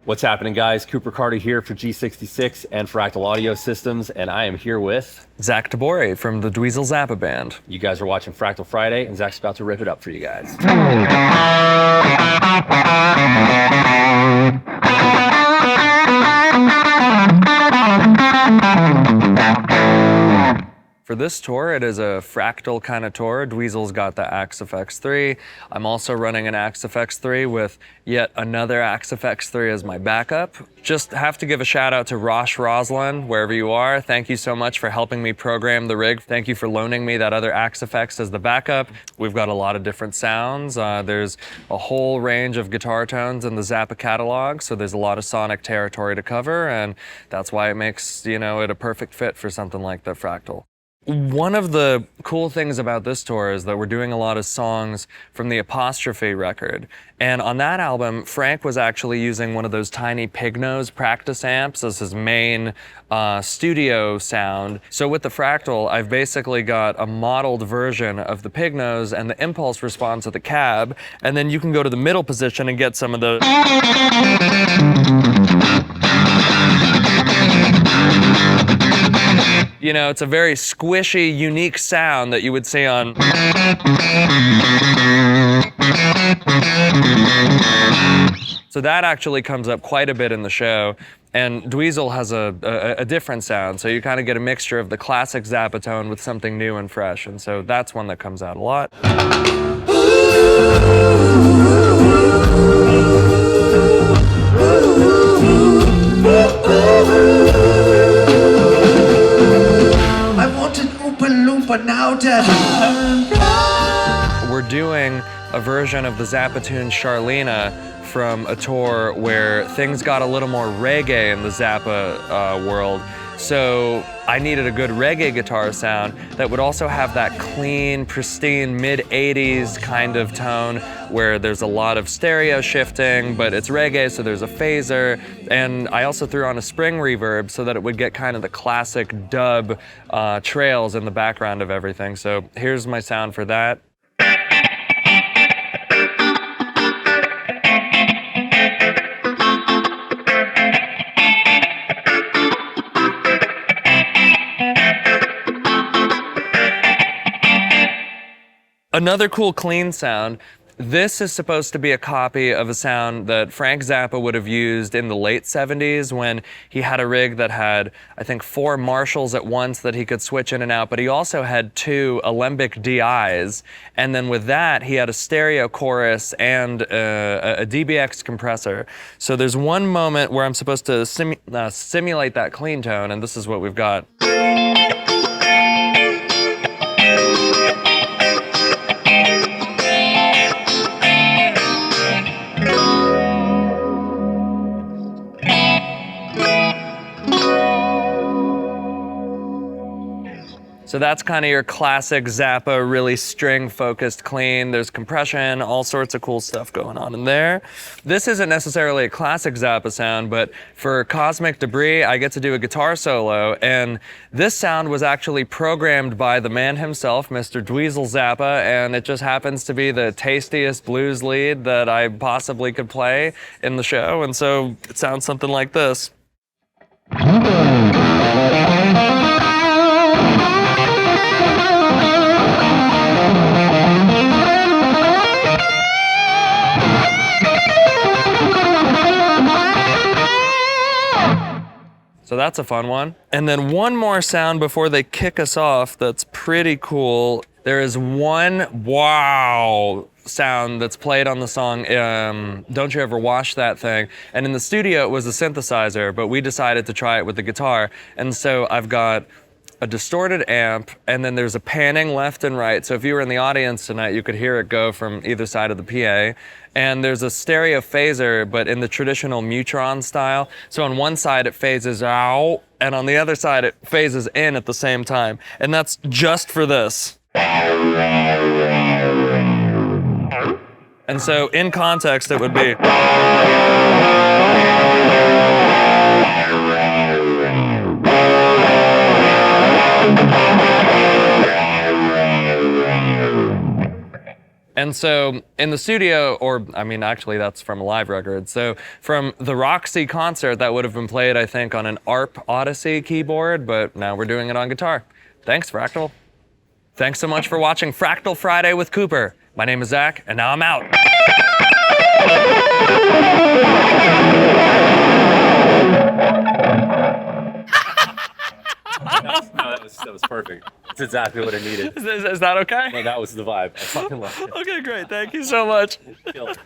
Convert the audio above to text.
What's happening, guys? Cooper Carter here for G66 and Fractal Audio Systems, and I am here with Zach Tabori from the Dweezil Zappa band. You guys are watching Fractal Friday, and Zach's about to rip it up for you guys. For this tour, it is a Fractal kind of tour. Dweezil's got the Axe-Fx3. I'm also running an Axe-Fx3 with yet another Axe-Fx3 as my backup. Just have to give a shout out to Rosh Roslin, wherever you are. Thank you so much for helping me program the rig. Thank you for loaning me that other Axe-Fx as the backup. We've got a lot of different sounds. There's a whole range of guitar tones in the Zappa catalog, so there's a lot of sonic territory to cover, and that's why it makes, it a perfect fit for something like the Fractal. One of the cool things about this tour is that we're doing a lot of songs from the Apostrophe record. And on that album, Frank was actually using one of those tiny pig nose practice amps as his main studio sound. So with the Fractal, I've basically got a modeled version of the pig nose and the impulse response of the cab. And then you can go to the middle position and get some of the... it's a very squishy, unique sound that you would see on... So that actually comes up quite a bit in the show, and Dweezil has a different sound, so you kind of get a mixture of the classic Zappa tone with something new and fresh, and so that's one that comes out a lot. We're doing a version of the Zappa tune Charlena from a tour where things got a little more reggae in the Zappa world. So I needed a good reggae guitar sound that would also have that clean, pristine, mid-80s kind of tone where there's a lot of stereo shifting, but it's reggae, so there's a phaser. And I also threw on a spring reverb so that it would get kind of the classic dub trails in the background of everything. So here's my sound for that. Another cool clean sound. This is supposed to be a copy of a sound that Frank Zappa would have used in the late 70s when he had a rig that had, I think, 4 Marshalls at once that he could switch in and out, but he also had 2 Alembic DIs, and then with that, he had a stereo chorus and a DBX compressor. So there's one moment where I'm supposed to simulate that clean tone, and this is what we've got. So that's kind of your classic Zappa, really string-focused clean. There's compression, all sorts of cool stuff going on in there. This isn't necessarily a classic Zappa sound, but for Cosmic Debris, I get to do a guitar solo, and this sound was actually programmed by the man himself, Mr. Dweezil Zappa, and it just happens to be the tastiest blues lead that I possibly could play in the show, and so it sounds something like this. So that's a fun one. And then one more sound before they kick us off that's pretty cool. There is one wow sound that's played on the song Don't You Ever Wash That Thing. And in the studio it was a synthesizer, but we decided to try it with the guitar. And so I've got a distorted amp, and then there's a panning left and right. So if you were in the audience tonight, you could hear it go from either side of the PA. And there's a stereo phaser, but in the traditional Mutron style. So on one side it phases out, and on the other side it phases in at the same time. And that's just for this. And so in context it would be... And so in the studio, or I mean, actually that's from a live record. So from the Roxy concert, that would have been played, I think, on an ARP Odyssey keyboard, but now we're doing it on guitar. Thanks, Fractal. Thanks so much for watching Fractal Friday with Cooper. My name is Zach, and now I'm out. That was perfect. That's exactly what I needed. Is that okay? No, that was the vibe. I fucking love it. Okay, great. Thank you so much. Killed it.